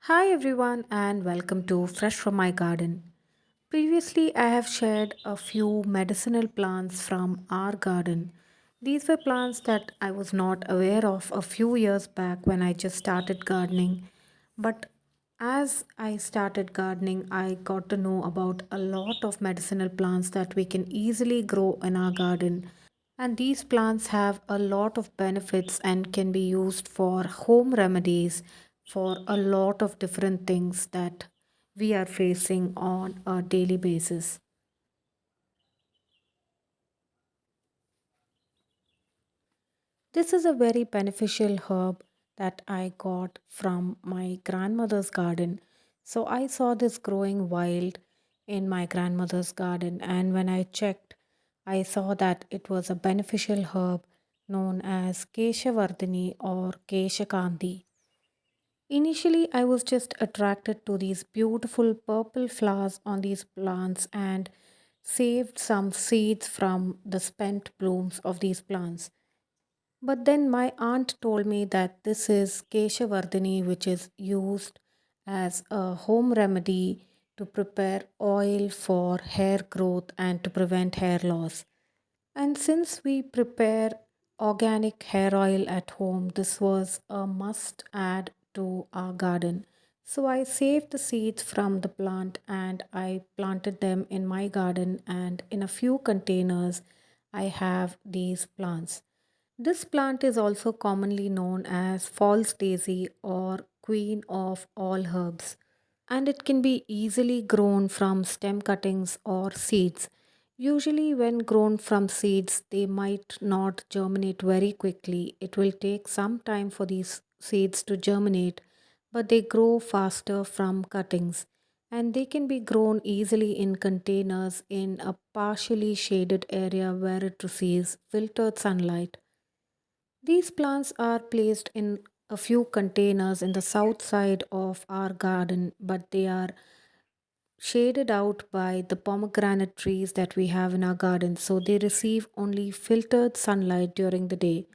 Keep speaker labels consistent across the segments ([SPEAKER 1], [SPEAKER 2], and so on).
[SPEAKER 1] Hi everyone and welcome to Fresh from My Garden. Previously, I have shared a few medicinal plants from our garden. These were plants that I was not aware of a few years back when I just started gardening. But as I started gardening, I got to know about a lot of medicinal plants that we can easily grow in our garden. And these plants have a lot of benefits and can be used for home remedies for a lot of different things that we are facing on a daily basis. This is a very beneficial herb that I got from my grandmother's garden. So I saw this growing wild in my grandmother's garden, and when I checked, I saw that it was a beneficial herb known as Keshavardhini or Keshakanti. Initially, I was just attracted to these beautiful purple flowers on these plants and saved some seeds from the spent blooms of these plants. But then my aunt told me that this is Keshavardhini, which is used as a home remedy to prepare oil for hair growth and to prevent hair loss. And since we prepare organic hair oil at home, this was a must add to our garden. So I saved the seeds from the plant and I planted them in my garden, and in a few containers I have these plants. This plant is also commonly known as false daisy or queen of all herbs, and it can be easily grown from stem cuttings or seeds. Usually, when grown from seeds, they might not germinate very quickly. It will take some time for these seeds to germinate, but they grow faster from cuttings. And they can be grown easily in containers in a partially shaded area where it receives filtered sunlight. These plants are placed in a few containers in the south side of our garden, but they are shaded out by the pomegranate trees that we have in our garden, so they receive only filtered sunlight during the day.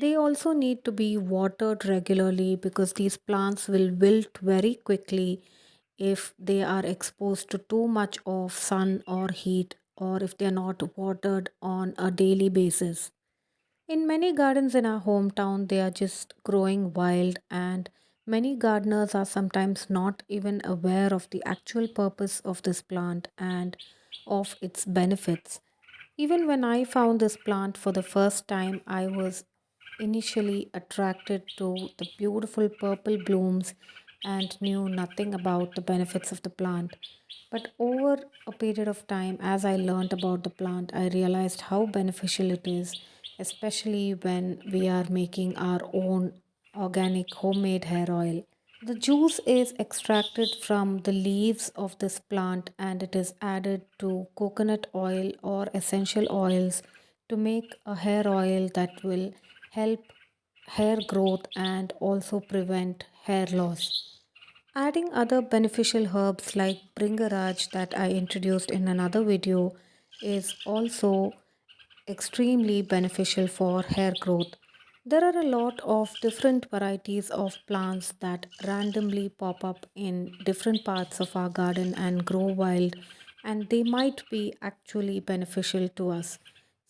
[SPEAKER 1] They also need to be watered regularly because these plants will wilt very quickly if they are exposed to too much of sun or heat, or if they are not watered on a daily basis. In many gardens in our hometown, they are just growing wild, and many gardeners are sometimes not even aware of the actual purpose of this plant and of its benefits. Even when I found this plant for the first time, I was initially attracted to the beautiful purple blooms and knew nothing about the benefits of the plant. But over a period of time, as I learned about the plant, I realized how beneficial it is, especially when we are making our own organic homemade hair oil. The juice is extracted from the leaves of this plant and it is added to coconut oil or essential oils to make a hair oil that will help hair growth and also prevent hair loss. Adding other beneficial herbs like bringaraj that I introduced in another video is also extremely beneficial for hair growth. There are a lot of different varieties of plants that randomly pop up in different parts of our garden and grow wild, and they might be actually beneficial to us.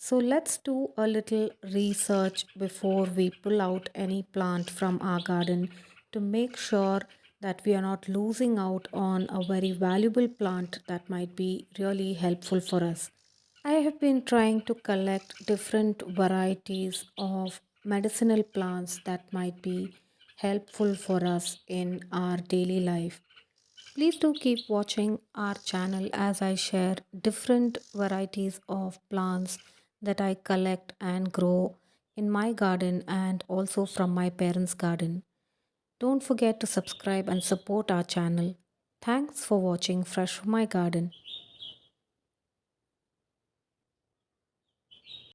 [SPEAKER 1] So, let's do a little research before we pull out any plant from our garden to make sure that we are not losing out on a very valuable plant that might be really helpful for us. I have been trying to collect different varieties of medicinal plants that might be helpful for us in our daily life. Please do keep watching our channel as I share different varieties of plants that I collect and grow in my garden and also from my parents' garden. Don't forget to subscribe and support our channel. Thanks for watching Fresh from My Garden.